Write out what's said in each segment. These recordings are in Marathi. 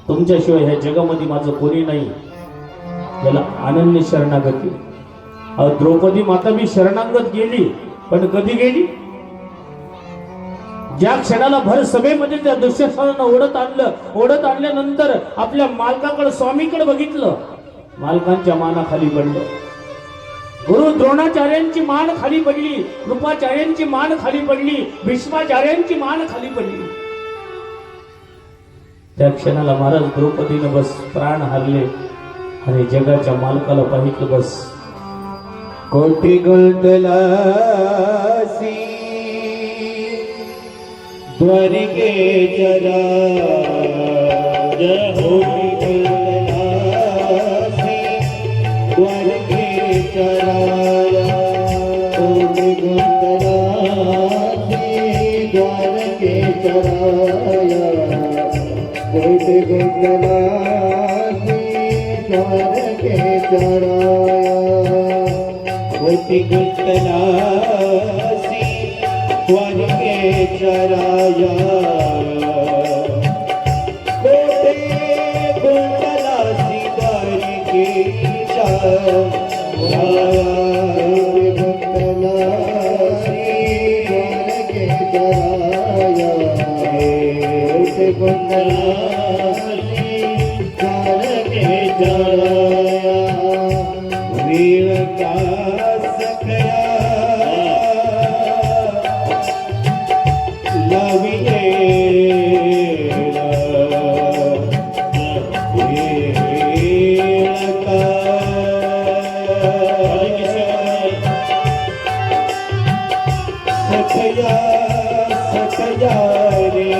तुमच्याशिवाय ह्या जगामध्ये माझं कोणी नाही, याला अनन्य शरणागती. द्रौपदी माता मी शरणागत गेली, पण कधी गेली? ज्या क्षणाला भर सभेमध्ये त्या दुःशासनानं ओढत आणल्यानंतर आपल्या मालकाकडे, स्वामीकडे बघितलं, मालकांच्या मानाखाली पडलं. गुरु द्रोणाचार्यांची मान खाली पडली, कृपाचार्यांची मान खाली पडली, भीष्माचार्यांची मान खाली पडली. त्या क्षणाला महाराज द्रौपदीनं बस प्राण हरले आणि जगाच्या मालकाला पाहिलं. बस कोटी गुंतलासी द्वारिके जरा कोटी गुंतलासी द्वारिके चराया, कोटी गुंतलासी द्वारके चराया, कोटी गुंतलासी द्वारके चराया, कोटी गुंतलासी द्वारके चराया, कोटी गुंतलासी द्वारके चराया, कोटी गुंतलासी द्वारके चराया, कोटी गुंतलासी द्वारके चराया, वीर का सखया लविएला, वीर का सखया सखया रे,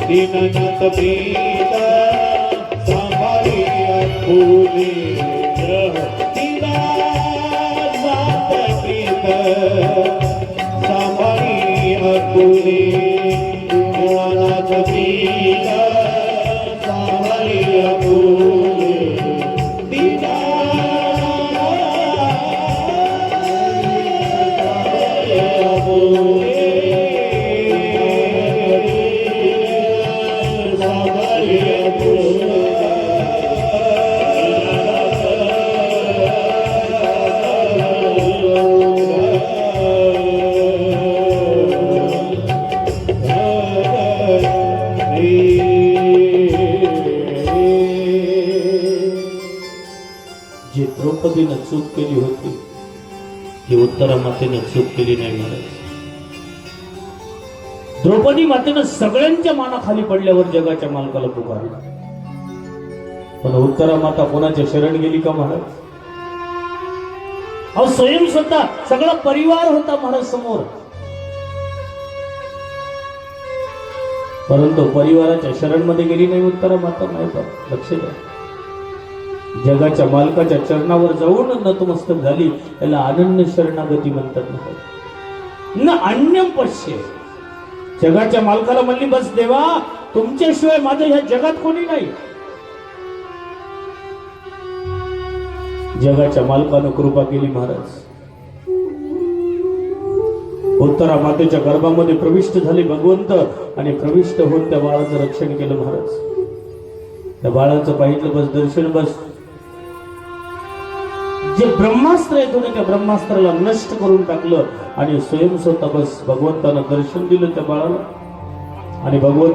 दीननाथ प्रीता सांभाळिया फुले, दीननाथ प्रीता सांभाळिया फुले, दीननाथ प्रीता सांभाळिया फुले, दीननाथ फुले. जे द्रौपदीनं चूक केली होती ती उत्तरा मातेनं चूक केली नाही महाराज. द्रौपदी मातेनं सगळ्यांच्या मानाखाली पडल्यावर जगाच्या मालकाला पुकारलं, पण उत्तरा माता कोणाच्या शरण गेली का महाराज? अहो स्वयं स्वतः सगळा परिवार होता महाराज समोर, परंतु परिवाराच्या शरण मध्ये गेली नाही उत्तरा माता. नाही का? लक्ष द्या, जगाच्या मालकाच्या चरणावर जाऊन नतमस्तक झाली, याला अनन्य शरणागती म्हणतात. न अन्यम पश्य, जगाच्या मालकाला म्हणली बस देवा, तुमच्याशिवाय माझं ह्या जगात कोणी नाही. जगाच्या मालकानं कृपा केली महाराज. उत्तरा मातेच्या गर्भामध्ये प्रविष्ट झाले भगवंत आणि प्रविष्ट होऊन त्या बाळाचं रक्षण केलं महाराज. त्या बाळाचं पाहिलं बस दर्शन, बस जे ब्रह्मास्त्र आहे त्या ब्रह्मास्त्राला नष्ट करून टाकलं आणि स्वयं स्वतः बस भगवंतानं दर्शन दिलं त्या बाळाला आणि भगवंत